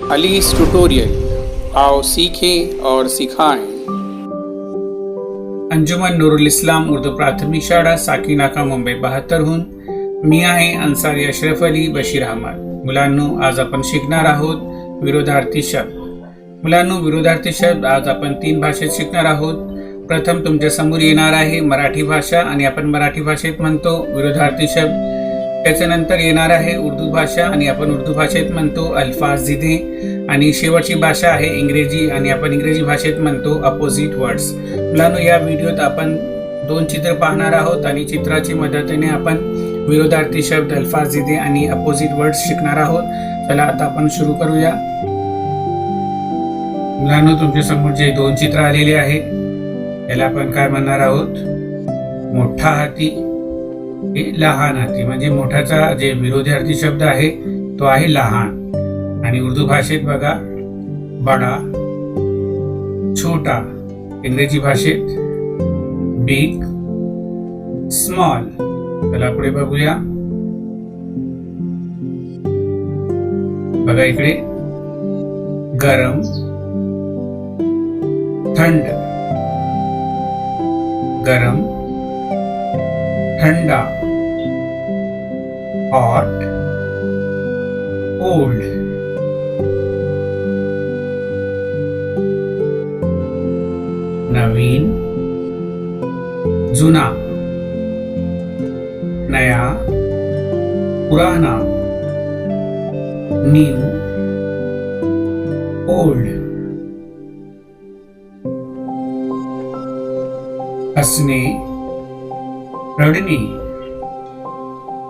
अली's tutorial, आओ सीखें और सिखाएं। अंजुमन नूरुल इस्लाम उर्दू प्राथमिक शाळा साकीनाका मुंबई 72हून मी आहे अन्सारी अशरफ अली बशीर अहमद। मुलांनो, आज आपण शिकणार आहोत विरोधार्थी शब्द। मुलांनो, विरोधार्थी शब्द आज आपण 3 भाषेत शिकणार आहोत। प्रथम तुमच्या समोर येणार आहे मराठी भाषा आणि आपण मराठी भाषेत म्हणतो विरोधार्थी शब्द। त्याच्यानंतर येणार आहे उर्दू भाषा आणि आपण उर्दू भाषेत म्हणतो अल्फाज जिदे, आणि शेवटची भाषा आहे इंग्रजी आणि आपण इंग्रजी भाषेत म्हणतो अपोजिट वर्ड्स। मुलांनो, या व्हिडिओत आपण 2 चित्र पाहणार आहोत आणि चित्राची मदतीने आपण विरोधार्थी शब्द, अल्फाज जिदे आणि अपोजिट वर्ड्स शिकणार आहोत। चला आता आपण सुरू करूया। मुलांनो, तुमच्या समोर जे 2 चित्र आलेले आहे याला आपण काय म्हणणार आहोत? मोठा हाती, लहान हाती। म्हणजे मोठाचा जे विरोधार्थी शब्द आहे तो आहे लहान, आणि उर्दू भाषेत बघा बडा, छोटा। इंग्रजी भाषेत बिग, स्मॉल। चला पुढे बघूया। बघा इकडे गरम, थंड, गरम, ठंडा, हॉट, ओल्ड। नवीन, जुना, नया, पुराना, न्यू, ओल्ड। हंसने, रडने,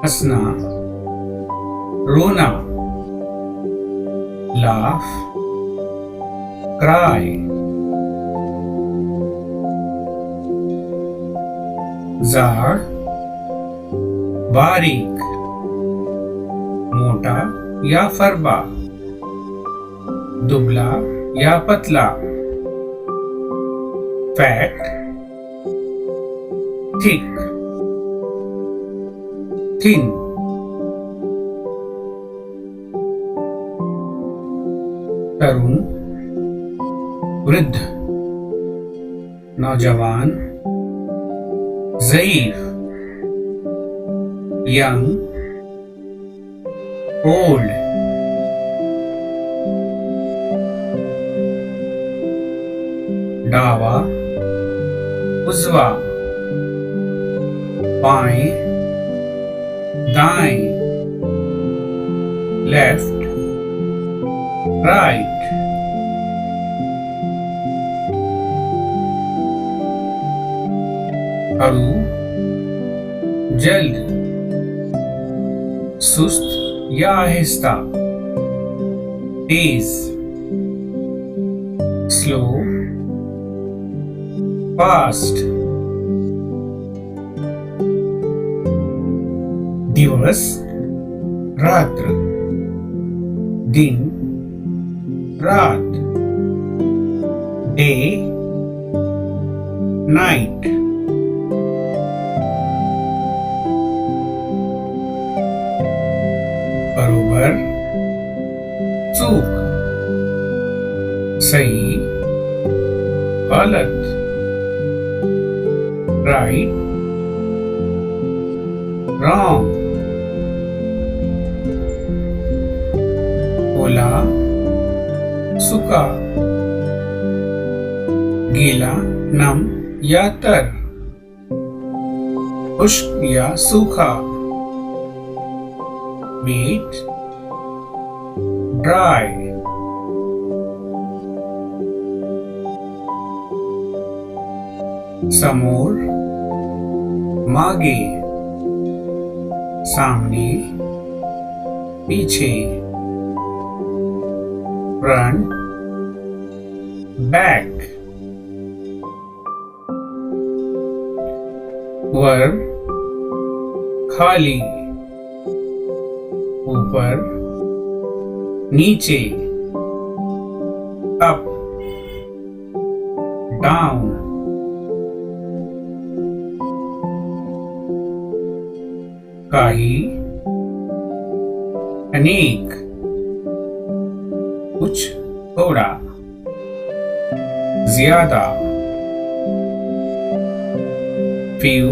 हंसना, रोना, लाफ, क्राई। जाड, बारीक, मोटा या फरबा, दुबला या पतला, फैट, थिक, थिन। तरुण, वृद्ध, नौजवान, ज़ईफ, यंग, ओल्ड। डावा, उजवा, बाएं, दाएं, लेफ्ट, राइट। हरू, जल्द, सुस्त या आहिस्ता, तेज, स्लो, फास्ट। दिवस, रात्र, दिन, रात, डे, नाइट। बरोबर, चूक, सही, गलत, राइट, रॉन्ग। ओला, सूखा, गीला, नम या तर, खुश्क या सूखा, मीट, ड्राई। समोर, मागे, सामने, पीछे, फ्रंट, बैक। वर, खाली, ऊपर, नीचे, अप, डाउन। काही, अनेक, कुछ, थोड़ा, ज्यादा, few,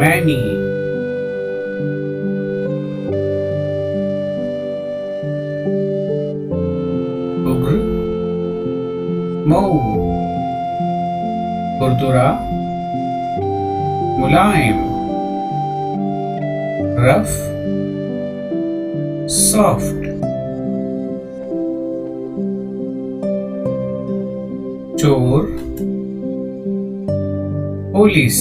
many, उग्र, मऊ, खुरदुरा, मुलायम, रफ, सॉफ्ट, चोर, पुलिस,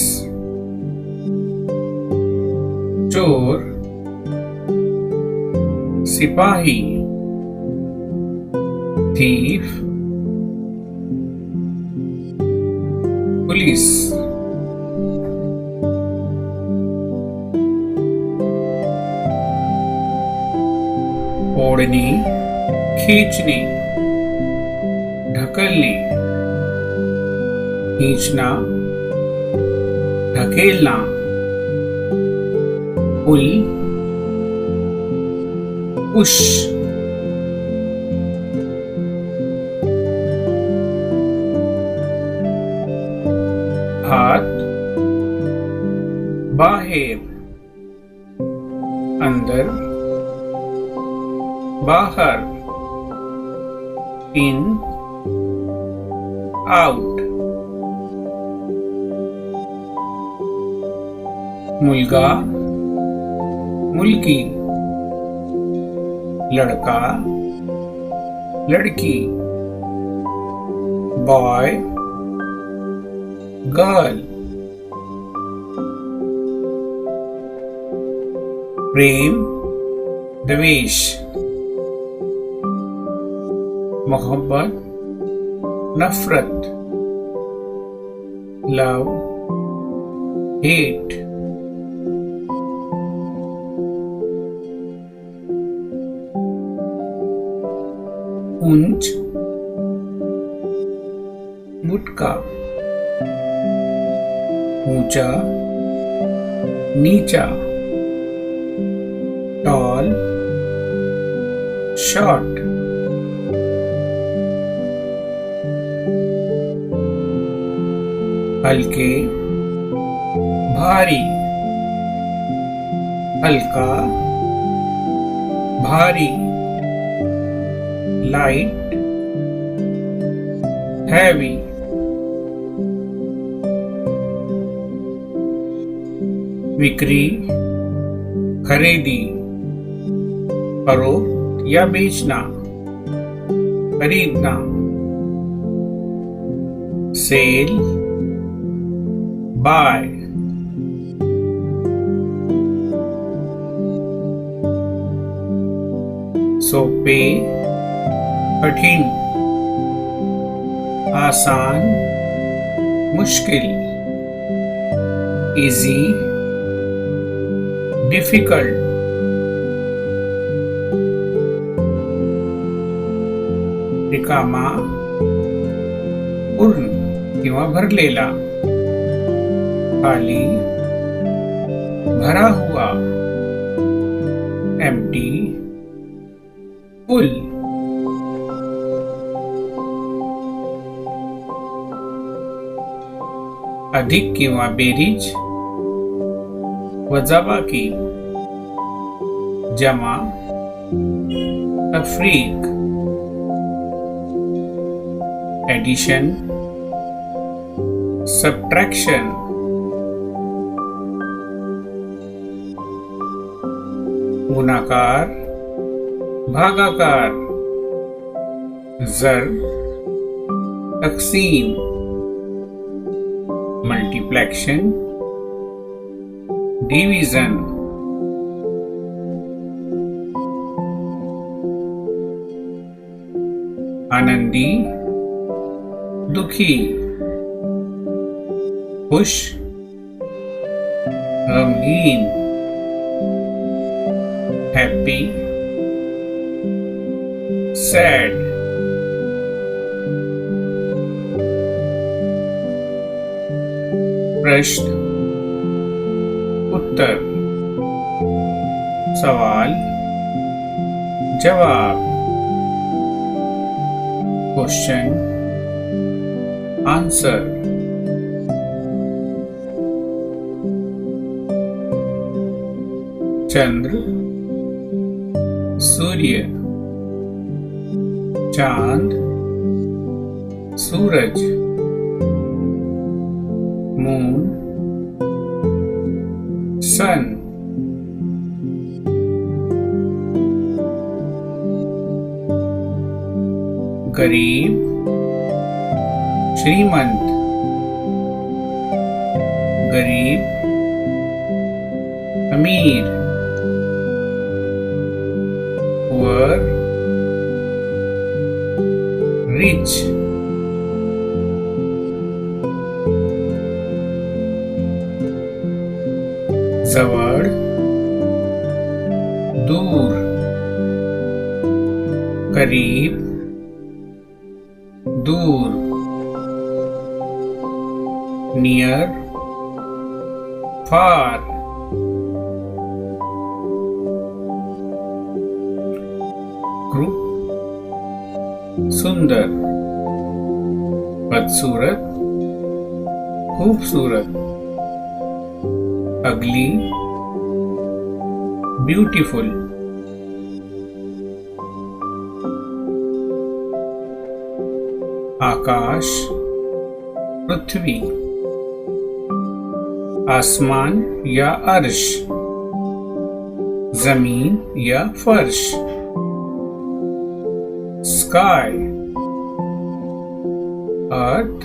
चोर, सिपाही, थीफ, पुलिस, ओढ़ने, खींचने, ढकलने, खींचना, ढकेलना, पुल, पुश, हाथ, बाहर, अंदर, बाहर, इन, आउट, मुलगा, मुलगी, लड़का, लड़की, बॉय, गर्ल, प्रेम, द्वेष, मोहब्बत, नफरत, लव, हेट, ऊंच, मुटका, ऊंचा, नीचा, टॉल, शॉर्ट, हल्के, भारी, हल्का, भारी, लाइट, हैवी, बिक्री, खरीदी, फरोख्त या बेचना, खरीदना, सेल, बाय, सोपे, कठिन, आसान, मुश्किल, इजी, डिफिकल्ट, रिकामा, पूर्ण किंवा भरलेला, खाली, भरा हुआ, एम्प्टी, फुल, अधिक किंवा बेरीज, वजाबाकी, जमा, तफरीक, एडिशन, सबट्रैक्शन, गुणाकार, भागाकार, ज़र, तकसीम, मल्टीप्लेक्शन, डिवीजन, आनंदी, दुखी, खुश, गमगीन, हैप्पी, सैड, प्रश्न, उत्तर, सवाल, जवाब, Question Answer चंद्र सूर्य चांद सूरज मून सन गरीब श्रीमंत गरीब अमीर poor rich जवळ दूर करीब दूर near far ग्रुप सुंदर बदसूरत खूबसूरत अगली ब्यूटीफुल आकाश पृथ्वी आसमान या अर्श जमीन या फर्श sky earth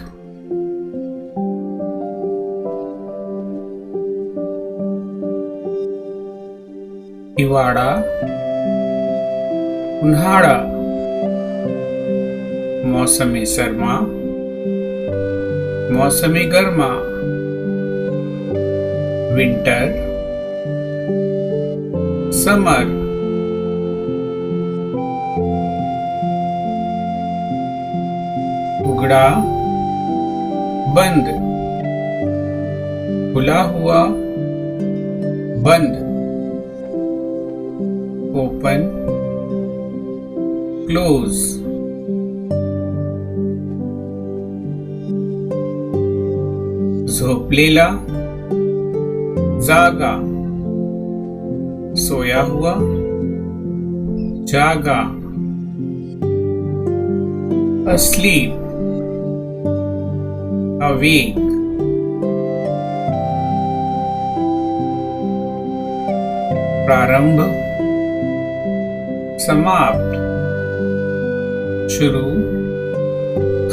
हिवाळा उन्हाळा मौसमी सरमा मौसमी गर्मा विंटर समर उगड़ा बंद खुला हुआ बंद ओपन क्लोज झोपलेला जागा सोया हुआ जागा asleep awake प्रारंभ समाप्त शुरू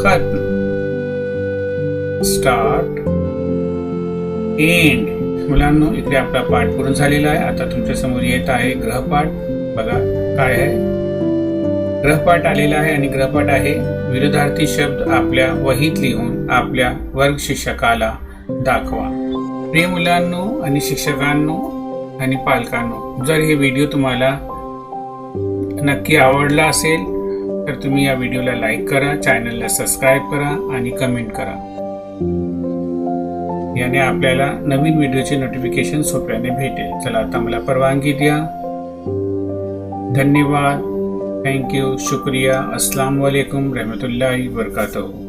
खत्म स्टार्ट एंड मुलांनो इकडे आपला पाठ पूर्ण झालेला आहे. आता तुमच्या समोर येत आहे ग्रहपाठ. बघा काय आहे. ग्रहपाठ आलेला आहे आणि ग्रहपाठ आहे विरोधार्थी शब्द आपल्या वहीत लिहून आपल्या वर्ग शिक्षकाला दाखवा. प्रिय मुलांनो आणि शिक्षकांनो आणि पालकांनो, जर हे व्हिडिओ तुम्हाला नक्की आवडला असेल तर तुम्ही या व्हिडिओला लाईक करा, चॅनलला सबस्क्राईब करा आणि कमेंट करा. याने आपल्याला नवीन व्हिडिओचे नोटिफिकेशन सोप्याने भेटेल. चला आता मला परवानगी द्या. धन्यवाद. थैंक यू, शुक्रिया, अस्सलाम वालेकुम रहमतुल्लाहि वबरकातुहू.